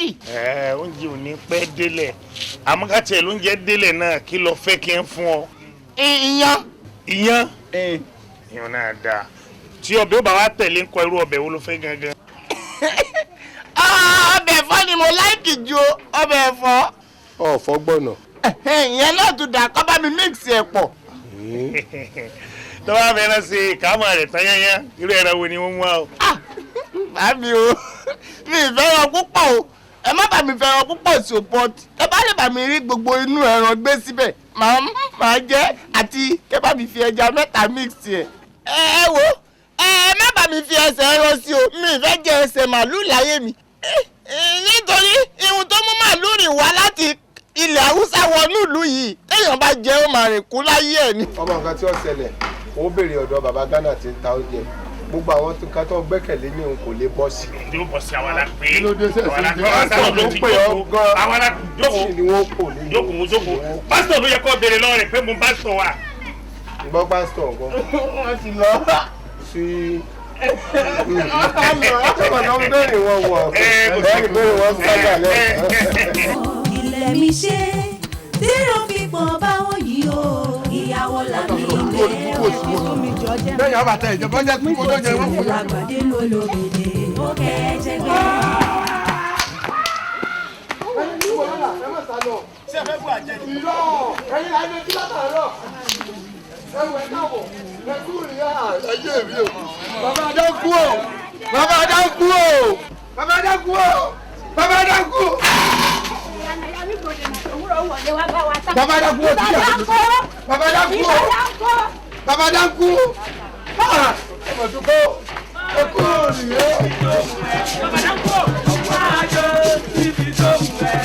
ready. Oúnjẹ ò ní pẹ́ délẹ̀. Àmọ́ ká tiẹ̀ lóúnjẹ délẹ̀ náà kí lo fẹ́ kí n fún ọ. Iyán. Iyán? Iyán náà dáa. Tí ọbẹ̀ ó bá wá tẹ̀lé ń kọ irú ọbẹ̀ wo ló fẹ́ gangan? Ọbẹ̀ ẹ̀fọ́ ni mo láìkì ju ọbẹ̀ ẹ̀fọ́. Ọ̀fọ́ gbọ̀nà. Ìyẹn náà tún dà kọ́ bá mi mix ẹ̀ pọ̀. Tó bá fẹ́ràn sí ìkámọ̀ rẹ̀ tán yányá irú ẹran wo ni wọ́n mú wa o. Bàbí o mi ìfẹ́ràn púpọ̀ o ẹ má bà mí fẹ́ràn púpọ̀ sí o but ẹ bá lè bà mí rí gbogbo inú ẹran gbé síbẹ̀ màá jẹ́ àti kẹ bá mi fi ẹja mẹ́ta mix ẹ̀. Ẹ wo ẹ má bà mí fi ẹsẹ̀ ẹran sí o mi ìfẹ́ jẹ ẹsẹ̀ màálù láyé mi nítorí ihun tó mú màálù rìn wá láti ilẹ̀ Haúsá wọnú ìlú yìí téèyàn bá jẹ́ ó máa rìn kú láyé ẹ̀ ni. Ọmọ nǹkan tí ó ṣẹlẹ̀ ó béèrè ọ̀dọ̀ bàbá Ghana tí ń ta oúnjẹ gbogbo àwọn nǹkan tó gbẹ́kẹ̀lé ní òun kò lè bọ́ sí. Yóò bọ́ sí àwọn alápè. Pásítọ̀ ló pè ọ́ gan. Àwọn alápè jókòó ni wọ́n kò ní. Jókòó. Pásítọ̀ ló yẹ kó béèrè lọ́wọ́ rẹ̀ pé mo pásítọ̀ wà. Ìgbọ́ pásítọ̀ nǹkan. Wọ́n ti lọ. Sí. Ọmọ náà ń bẹ̀rẹ̀ wọn wọ̀. Bẹ́ẹ̀ni bẹ̀rẹ̀ wọn sábà lẹ́yìn. Ilé mi ṣe tí ó fi pọ̀ báwọn yìí o. Ìyàwó làbí ilé ọ̀hún mi jọ jẹ́. Bẹ́ẹ̀ni ọba tẹ ìjọba jẹ́ kí wọ́n jẹ́ wọ́n fún mi. Àgbàdé ló lóbìnrin ó kẹ́ẹ̀jẹ̀ gbé. Ṣé ẹ fẹ́ bú àjẹ́ ni? Ìlọ ẹ̀yin la ẹni tí látàárọ̀. Ẹ̀wẹ̀ káwọ̀ ẹ̀kú ìyá ẹ̀jẹ̀ mi o. Bàbá Adá kú o. Bàbá Adá kú o. Bàbá Adá kú o. Bàbá Adá kú. Bàbá Adá kú o ti jà. Bàbá Adá kú o. Bàbá Adá kú. Ọmọ tó kọ́ ẹ̀kú ìyá. Bàbá Adá kú o. Àjọ ibi tó wù ẹ́.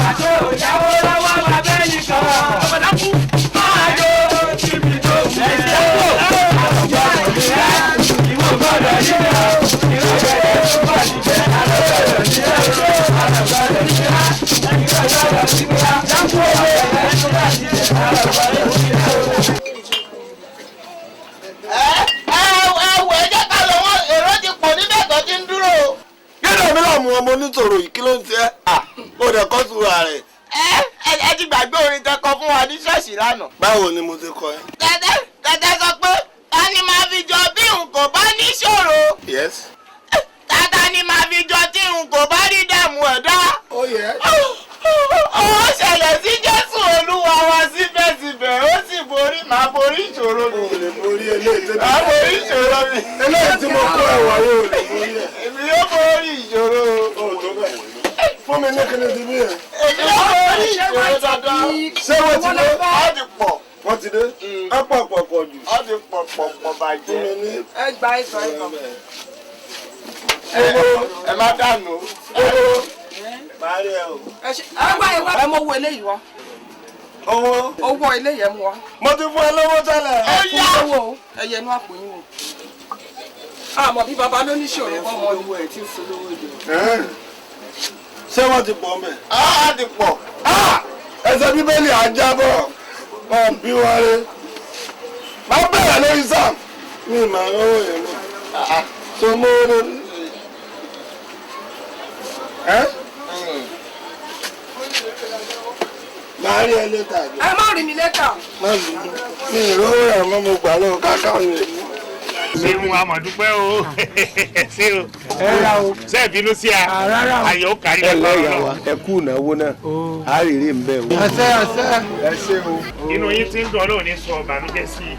Àjọ ìyàwó lọ́wọ́ bàbá ẹnì kan. Bàbá Adá kú. Àjọ ibi tó wù ẹ́. Ìwọ gbọ́dọ̀ yé o. Ìwọ gbọ́dọ̀ bá ti jẹ́ àlọ́gbọ́dọ̀ ní ẹ̀rọ. Àlọ́gbọ́dọ̀ ní ẹ̀rọ. Àlọ́gbọ́dọ̀ ní ẹ̀rọ. Dákú ọ̀rẹ́ ẹ̀rọ bá ti jẹ́ àlọ́gbọ́dọ̀ ní ẹ̀rọ. Ọmọ onítòrò yìí kí ló ń ṣe ó dẹ̀ kọ́ sùúrà rẹ̀. Ẹ ti gbàgbé orin tẹ kọ fún wa ní ṣọ́ọ̀ṣì lánàá. Báwo ni mo ti kọ ẹ. Tẹ́tẹ́ sọ pé ta ni máa fi jọ bí n kò bá níṣòro. Yes. Tata ni máa fi jọ tí n kò bá rí dààmú ẹ̀dá. Ó yẹ. Ó ṣẹlẹ̀ sí Jésù Olúwa wa síbẹ̀síbẹ̀ ó sì borí màá borí ìṣòro mi. O lè borí eléyìí tó ti. Màá borí ìṣòro mi. Eléyìí tí mo kọ ẹ̀wà yóò lè borí ẹ̀. Èmi yóò borí ìṣòro. Fún mi ní kíni ti bí yẹn. Èmi yóò borí ìṣòro dandan. Ṣé wọ́n ti dé? Ó ti pọ̀. Wọ́n ti dé? Ẹ pọ̀ jù. Ó ti pọ̀ bàjẹ́. Fún mi ní. Ẹgbà. Ẹ má dànù. Màá rí ẹ o. Ẹ mọ owó eléyìí wá. Owó. Owó eléyìí ẹ mú wá. Mo ti fún ẹ lówó tẹ́lẹ̀. Ó yá. Owó ẹyẹ inú àpò yín wò. Àmọ́ bí baba ló ní ṣòro kọ́ ọmọ ìwọ ẹ̀ tí ń folówó jẹ. Ṣé wọ́n ti pọ̀ mẹ́? Á ti pọ̀. Ẹsẹ̀ Bíbélì àjábọ̀ máa bí wọ́n rí. Máa bẹ̀rẹ̀ lórí Sam. Mi ì máa rówó yẹn mọ́. So mo rí. Máa rí ẹ létà. Ẹ má rí mi lẹ́tà. Má rí mi. Mi ì rówó yẹn mọ́ mo gbà lọ́wọ́ káká mi. Ṣé mu àmọ̀dúpẹ́ o? Ṣé o? Ṣé ìbínú sí a? Ayọ̀ ó kárí lẹ́kọ̀ọ́ Ẹlẹ́yà náà. wa ẹ kú ìnáwó náà. A rèrè ń bẹ̀ o. Ẹ ṣé o. Inú yín ti ń dùn Ọlọ́run ní sọ ìbànújẹ́ sí i.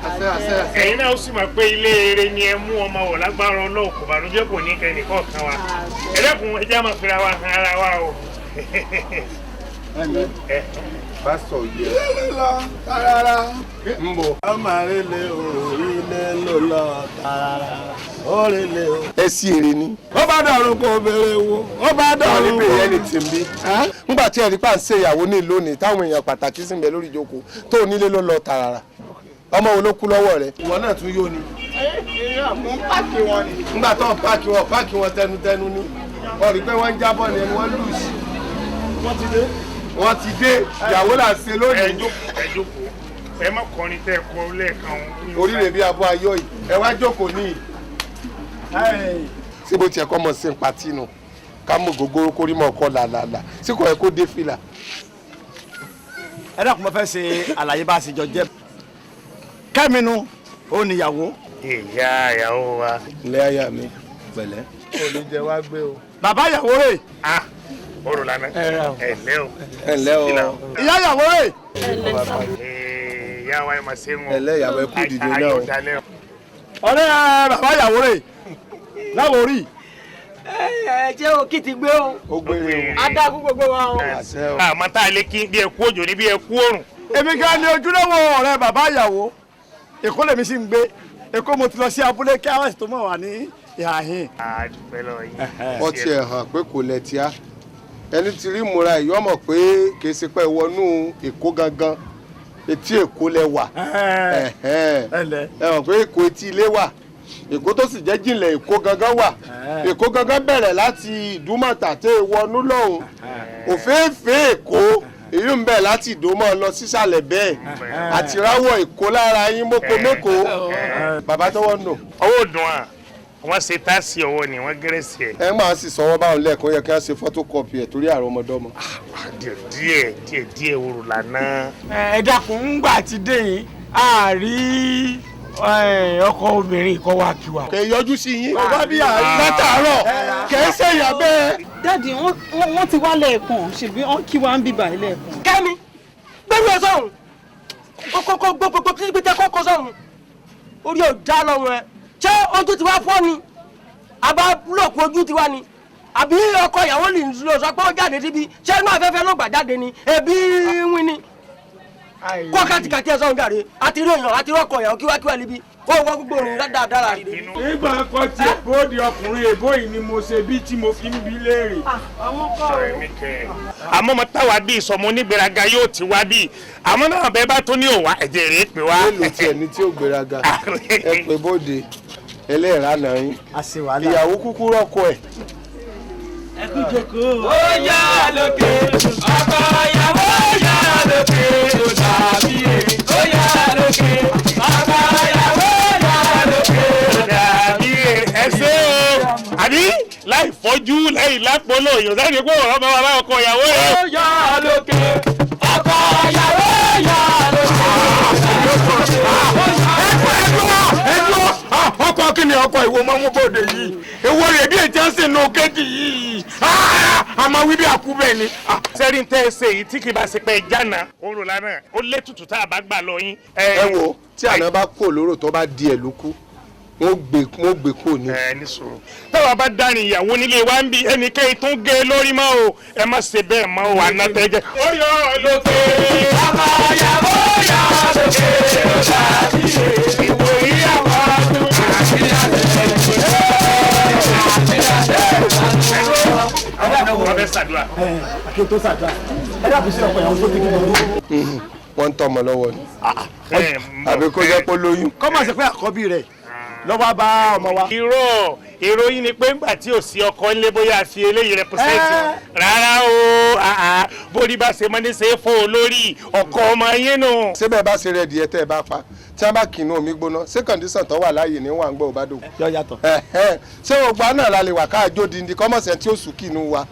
Ẹ̀yin náà ó sì mọ̀ pé ilé eré ni ẹ mú ọmọ wọ̀ lágbára Ọlọ́run kò bànújẹ́ kò ní kẹ́ni kọ̀ọ̀kan wa. Ẹ dẹ́kun ẹ jẹ́ máa fira wa han ara wa o. Pásítọ̀ yẹ. Lọ tarara. Ń bọ̀. Ọmọ rẹ̀ lè o, ilé ló lọ tarara. Ó rẹ̀ lè o. Ẹ sí èrè ni. Ó bá dọ̀rùn kò béèrè wo. Ó bá Wọ́n ní dọ̀rùn bèrè kò. ẹni tí ń bí. Nígbà tí ẹ̀rí pa ń ṣe ìyàwó ní lónìí táwọn èèyàn pàtàkì sì ń bẹ lórí ìjókòó tó nílé ló lọ tààrà. Ọmọ wo ló kú lọ́wọ́ rẹ̀? Ìwọ náà tún yóò ní. Mo ń pàkì wọn ni. Nígbà tó ń páàkì wọn tẹnutẹnu ní. Wọ́n rí pé wọ́n ń jábọ̀ ni ẹni wọ́n lù sí. Wọ́n ti dé. Ìyàwó là ń ṣe lónìí. Ẹ jókòó. Ẹ má kọrin tẹ́ ẹ kọ lẹ́ẹ̀kan. Oríire bí abọ́ ayọ̀ yìí. Ẹ wá jókòó ní. Síbo tiẹ̀ kọ́ mọ̀ sí pàtí nù. ká mú gògóró kórí mọ́ ọkọ làlàlà sí kò yẹ kó dé fìlà. ẹ dákun mo fẹ́ ṣe àlàyé bá a ṣe jọ jẹ́ kẹ́mínú ó níyàwó. ìyá ìyàwó wa. ilé ayá mi pẹ̀lẹ́. òní jẹ wá gbé o. bàbá ìyàwó rẹ̀. Orò lánàá. Ẹ̀lẹ́ o. Ẹ̀lẹ́ o. ìyá ìyàwó rẹ̀. Ìyá wa ẹ̀ máa ṣe ń wọ. Ẹ̀lẹ́ ìyàwó ẹ kú dìde náà o. ọ̀rẹ́ bàbá ìyàwó rẹ̀ láwọn orí. Jẹ́ o kí ti gbé o. Ó gbére o. Adágún gbogbo wa o. Àmọ́ tá a lè kí bí ẹ kú òjò ní bí ẹ kú òrùn. èmi gan ni ojúlówó ọ̀rẹ́ bàbá ìyàwó Èkó lèmi sì ń gbé Èkó mo ti lọ sí abúlé kí àwọn ètò mọ̀ wá ní ìhàhín. Wọ́n ti ẹ̀ hàn pé kò lẹ̀ tíá ẹni tí rí múra yìí ọmọ pé kì í ṣe pé wọnú Èkó gangan etí Èkó lẹ wà ẹ mọ̀ pé Èkó etí ilé wà Èkó tó sì jẹ́ jìnlẹ̀ Èkó gangan wà Èkó gangan bẹ̀rẹ̀ láti Ìdúmọ̀tà tẹ́ wọnú lọ́hùn òféèfé Èkó èyí ń bẹ̀ láti Ìdómọ̀ lọ sísàlẹ̀ bẹ́ẹ̀ àti ráwọ̀ Èkó lára yín mọ́kò mẹ́kọ̀ọ́ bàbá tọwọ́ nù. Owó dùn à wọ́n ṣe táàsì ọwọ́ ni wọ́n gẹ́rẹ́sì ẹ̀. ẹ máa sì sọwọ́ báwọn lẹ́ẹ̀kan yẹ kí wọ́n ṣe photocopy ẹ̀ torí àrùn ọmọdọ́mọ. díẹ̀ Orò lánàá. Ẹ dákun ńgbà tí dé yín a rí ọkọ obìnrin kọ́ wá kí wa. kẹ yọjú sí yín bàbá bí látàárọ̀ kẹ ẹ ṣe ìyá bẹ́ẹ̀. dáàdi wọ́n ti wá lẹ́ẹ̀kan ṣèbí wọ́n kí wa ń bíbà lẹ́ẹ̀kan. Kẹ́mi gbẹ́rù ẹ sọ̀rùn kókó gbogbo kí gbẹ́tẹ́ kókó sọ̀rùn orí ò dá lọ́rùn ẹ ṣé ojú ti wá fọ́ ni àbá búlọ̀kù ojú ti wá ni àbí ọkọ ìyàwó lè lọ sọ pé ó jáde síbi ṣé inú afẹ́fẹ́ ló gbà jáde ni ẹbí wín ni kó kàtìkàtì ẹ sọ̀rùn gàrí àti rí èèyàn àti rọ́kọ̀ ìyàwó kíwákíwá níbi ó wọ́n gbogbo òrìn dáadáa rí. nígbà kan tí bóde ọkùnrin èbó yìí ni mo ṣe bí tí mo fi ń bi léèrè. àmọ́ mo táwa bí ìsọmọ onígbèraga yóò ti wá bí àmọ́ náà bẹ́ẹ̀ bá tó ní òwá ẹ̀jẹ̀ rẹ̀ pé wá. èlò tiẹ̀ ní tí ó gbéraga ẹ pé bóde ẹlẹ́ẹ̀rá náà yín ìyàwó kúkú rọ́kọ ẹ̀. ẹ kú jókòó. ó yá lókè ọkọ ìyàwó yá lókè ó dàbí èrè ó yá lókè ọkọ ìyàwó yá lókè ó dàbí èrè. ẹ ṣe o àbí láì fọ́jú láì lápolo èèyàn sáré pé ọ̀rọ̀ bá wà láwọn ọkọ ìyàwó rẹ̀. ó yá lókè ọkọ ìyàwó yá lókè. ọkọ kí ni ọkọ ìwo máa ń mú bòde yìí èwo rẹ̀ bí ètí ẹ̀sìn nù kéjì yìí àmọ́ wí bí àkúbẹ̀ ni. sẹ́rí tẹ́ ẹ ṣe èyí tí kì í bá ṣe pé jánà Orò lánàá ó lé tutù tá a bá gbà lọ yín. ẹ wo tí àná bá kó lóró tó bá di ẹ̀ lókù wọ́n gbé kó ní. ní sùúrù táwa bá dárin ìyàwó nílé wa ń bi ẹnikẹ́ni tó ń gé lórí mọ́ o ẹ má ṣe bẹ́ẹ̀ mọ́ o àná tẹ́jẹ́. ó yọ lókè ọkọ ìyàwó yá lókè ó dàbí èrè ìwò ìyàwó ọdún àti wọ́n fẹ́ ṣàdúrà. kí o tó ṣàdúrà ẹ dákun sí ọkọ ìyàwó tó ti kí wọn. wọ́n ń tọ́ ọmọ lọ́wọ́ ni àbí kó jẹ́ pé lóyún. kọ́ máa ṣe pé àkọ́bí rẹ̀ lọ́wọ́ bá ọmọ wa. ìròyìn ni pé ńgbà tí ò sí ọkọ ńlé bóyá fi eléyìí rẹpẹsẹ̀ntì rárá o bórí bá ṣe mọ́ ní ṣe é fún olórí ọkọ ọmọ yín nù. síbẹ̀ bá ṣe rẹ̀ díẹ̀ tẹ́ ẹ bá pa tí wọ́n bá kìnnú omi gbóná ṣé kọ̀ǹdíṣàn tó wà láàyè ní wà ń gbọ́ òbádò. yọ yàtọ̀. ṣé ògbà náà la lè wà káàjó dindi kọ́mọ̀sẹ̀ tí ó sùn kìnnú wa.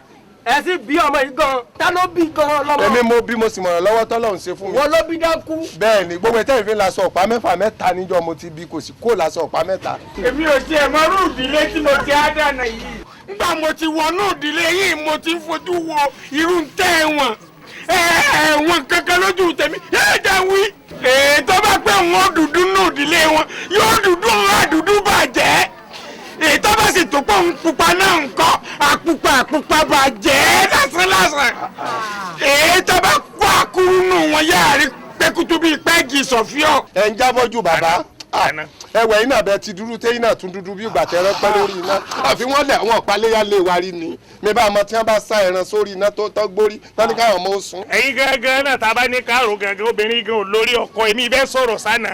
ẹ sì bí ọmọ yìí gan ta ló bí gan lọ́mọ. èmi mo bí mo sì mọ̀ràn lọ́wọ́ tọ́lọ́run ṣe fún mi. wọ́n ló bí dákú. bẹ́ẹ̀ ni gbogbo ẹ̀tẹ́ ìfín laṣọ ọ̀pá mẹ́ta níjọ́ mo ti bí kò sì kó laṣọ ọ̀pá mẹ́ta. èmi ò tiẹ̀ mọ irú ìdílé tí mo ti á dànà yìí nígbà mo ti wọnú ìdílé yìí mo ti ń fojú wo irú tẹ́ ẹ̀wọ̀n ẹ̀wọ̀n kankan lójú tèmi yóò jẹ́ wí. ètò bá pẹ́ wọn dúdú nù ìdílé wọn yóò dúdú wọn àdúdú bàjẹ́ ètò bá sì tó pọ̀ ń pupa náà ń kọ́ àpupa bàjẹ́ lásán ètò bá kó àkúrú nù wọn yáàrí pẹ́kútú bíi pẹ́ẹ́gì sọ̀fíọ́. ẹ ń jábọ́ ju bàbá ẹwẹ iná bẹ ti dúdú téyín náà tún dúdú bí ìgbà tẹrẹ pẹ́ lórí iná àfi wọ́n lẹ̀ àwọn ọ̀páléyà lè wa rí ni mi bá ọmọ tí wọ́n bá sá ẹran sórí iná tó tọ́ gbórí tán ní káwọn ọmọ ó sún. ẹ̀yin gángan náà tá a bá ní káàró gángan obìnrin gan ò lórí ọkọ èmi bẹ́ẹ̀ sọ̀rọ̀ sánà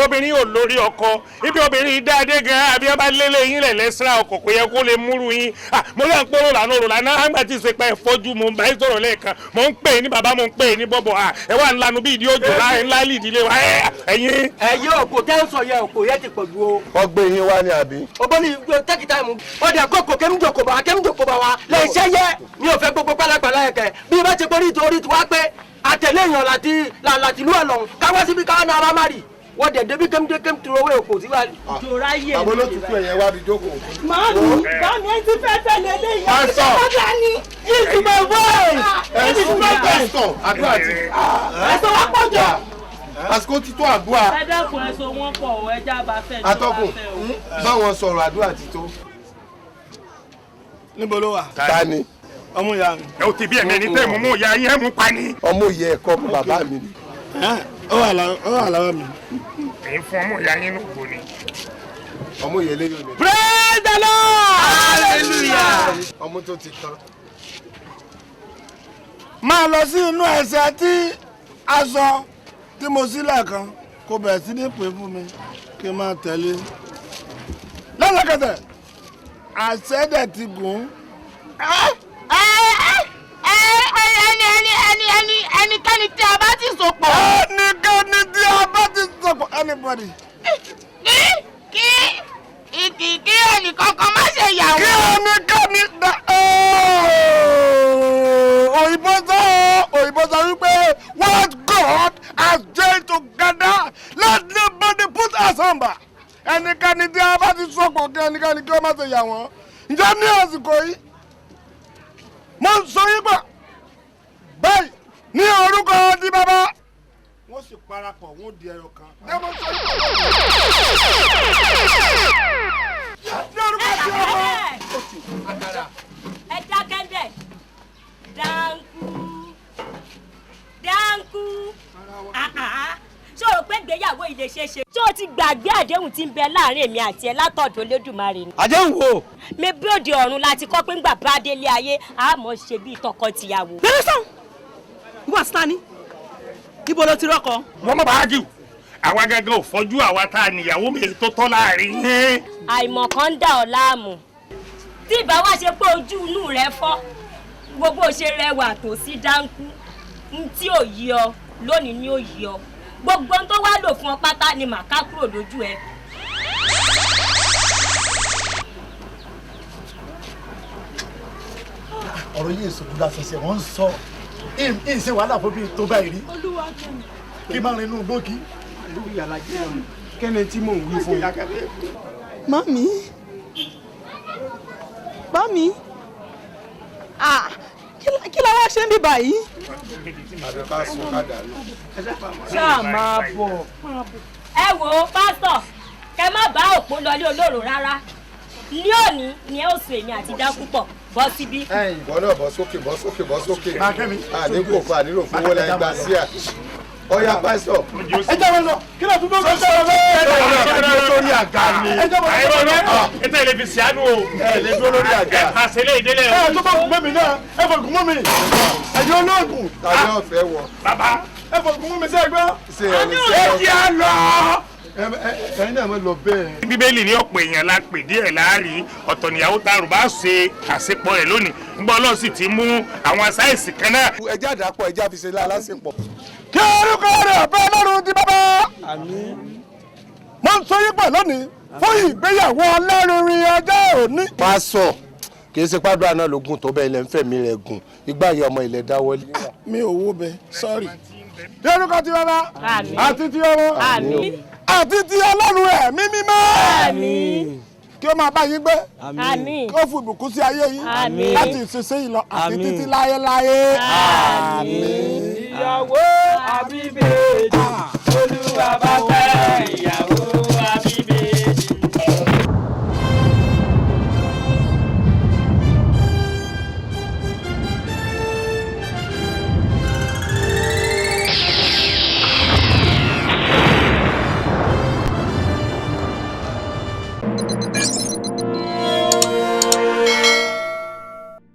obìnrin ò lórí ọkọ ibi obìnrin dáadé gan àbí ọba lélẹ̀ yín lẹ̀ lẹ́sìrà ọkọ̀ kò yẹ kó lè múrù yín mo lọ ń pé Orò lánàá àgbà tí ìsèpá ẹ̀ fọ́jú mo ń bá yín sọ̀rọ̀ lẹ́ẹ̀kan mo ń pè ní bàbá mo ń pè ní bọ́bọ̀ ẹ wà ńlanu bí ìdí òjò ńlá ìdílé wa ẹ̀yin. ẹ̀yin òkò tẹ́ ń sọ yẹ òpó yẹ ti pọ̀ ju o. ọgbẹ́ yín wá ní àbí. ọgbọ́n ní tẹ́kì táìmù ọdẹ àkókò kẹ́míjòkó bá wa lè ṣe yẹ mi ò fẹ́ gbogbo pálapàla ẹ̀kẹ́ bí bá ti pé nítorí tiwa pé àtẹ̀lé èèyàn láti lú ọ̀lọ́run káwá síbi káwọn náà ara má rì wọ́n dẹ̀ débi kẹ́mídékẹ́m tó owó èkó síwá. jòrá yé àbọ̀ ló tún kú ẹ̀yẹ wá bí jókòó. màámi ẹ ti fẹ́ tẹ̀lé léyìn pásítọ̀ ìtumọ̀ bọ́ọ̀lù pásítọ̀ àdúrà ti. ẹ̀sọ́ wá pọ̀ jọ. àsìkò ti tó àdúrà. ẹ dẹ́kun ẹ̀sọ́ wọn pọ̀ ọ̀ ẹja bá fẹ́ atọ́kùn báwọn sọ̀rọ̀ àdúrà ti tó. níbo ló wà. ta ni. ọmú ìyá mi. ẹ ò ti bí ẹ̀mí ẹni tẹ́ mú ìyá yín ẹ̀ mú pa ni. ọmọ ìyá ẹ̀kọ́ fún bàbá mi ni. ó wà lára mi. èyí fún ọmọ ìyá yín lóko ni. ọmọ ìyá eléyìí ni. Praise the Lord. hallelujah. ọmọ tó ti tán. máa lọ sí inú ẹsẹ̀ tí aṣọ tí mo sílẹ̀ kan kó bẹ̀rẹ̀ sí ní pè fún mi kí n máa tẹ̀lé. lẹ́sẹ̀kẹsẹ̀ àṣẹ́dẹ̀ ti gùn. ẹnikẹ́ni tí a bá ti so pọ̀. ẹnikẹ́ni tí a bá ti so pọ̀ anybody. kí ẹnìkankan má ṣe yàwó. kí ẹnikẹ́ni da òyìnbó sọ wípé what God has joined together let nobody put asunder. ẹnikẹ́ni tí a bá ti so pọ̀ kí ẹnikẹ́ni kí ó má ṣe yà wọ́n. ǹjẹ́ ní àsìkò yìí mo ń sọ yín pọ̀ báyìí ní orúkọ ti bàbá wọ́n sì parapọ̀ wọ́n di ẹyọ kan. ní orúkọ ti ọmọ. ẹ dákẹ́ndẹ̀ dáńkú ṣé o rò pé ìgbéyàwó ilé ṣe ṣe. ṣé o ti gbàgbé àdéhùn tí ń bẹ láàrin èmi àti ẹ látọ̀dọ̀ Olódùmarè ni. àdéhùn wo. mi bí òde ọ̀run láti kọ́ pé ńgbà bá délé ayé àmọ́ ṣe bí tọkọ-tìyàwó. bẹ́ẹ̀ sàn wọ́n ti ta ni ibo ló ti rọ́kọ. wọ́n mọ̀ bá jù àwa gẹ́gẹ́ ò fọ́jú àwa tá a níyàwó mi tó tọ́ láàrin. àìmọ̀ kan ń dà ọ́ láàmú tí ìbá wá ṣe pé ojú inú rẹ fọ́ gbogbo ṣe rẹwà tó sí dáńkú n tí ò yí ọ lónìí ni ó yí ọ gbogbo tó wá lò fún ọ pátá ni màá ká kúrò lójú ẹ. ọ̀rọ̀ yìí èso kúndà ṣẹ̀ṣẹ̀ wọ́n ń sọ ìṣe wàhálà fún bí tó báyìí rí kí máa rin inú gbókì. kẹ́ni tí mò ń wí fún yín. mami kí la wá ṣe ń bí báyìí. àbẹ ká sùn ká dàrú. ṣáà máa bọ̀. ẹ wo pásítọ̀ kẹ má bá òpó lọlé olóró rárá ní òní ni ẹ ó sùn èmi àti dákú pọ̀ bọ́ síbí. ìwọ náà bọ́ sókè. àníkò fún ànílò fún wọlé ẹgbàá sí à. ọ̀yá pásítọ̀. ẹ jẹ́ wọn lọ kí ló tún bọ́ bọ́ sọ̀rọ̀ bẹ́ẹ̀. ẹ lè dúró lórí àga ni. ẹ jẹ́ wọn lọ. ẹ tẹ́ ilé fi ṣàánú o. ẹ lè dúró lórí àga. ẹ pàṣẹ lé ìdílé o. ẹ tó bá gùn mẹ́mi náà ẹ fọ gùn mọ́ mi. ẹ̀yin olóògùn. tàbí ọ̀fẹ́ wọ. bàbá. ẹ fọ gùn mọ́ mi sẹ́ gbọ́. ṣe ẹni ṣe ẹ jẹ́ à lọ. ẹ̀yin náà mọ̀ lọ bẹ́ẹ̀. bíbélì ní ọ̀pọ̀ èèyàn la pè díẹ̀ láàrin ọ̀tọ̀ níyàwó tá a rò bá ṣe àṣepọ̀ rẹ̀ lónìí ńgbọ́ Ọlọ́run sì ti mú àwọn sáyẹ̀nsì kan náà. ẹjẹ́ àdàpọ̀ ẹjẹ́ àfiṣe lálásìpọ̀. kí orúkọ rẹ̀ ọ̀bẹ Ọlọ́run ti bàbá. mo ń sọ yín pọ̀ lónìí fún ìgbéyàwó ọlọ́run ọjọ́ òní. pásọ kì í ṣe pàdúrà náà ló gùn tó bẹ́ẹ̀ ilẹ̀ ń fẹ̀mí rẹ̀ gùn ìgbà yẹn ọmọ ilẹ̀ dáwọ́lé. mi ò wo bẹ sọ́ọ̀rì. kí orúkọ ti bàbá àti ti ọmọ àti ti ọlọ́run ẹ̀mí mímọ́. kí ó máa bá yín gbé. kí ó fún ìbùkún sí ayé yín. láti ìsinsìnyí lọ àti títí láyéláyé. ìyàwó àbíbèjì.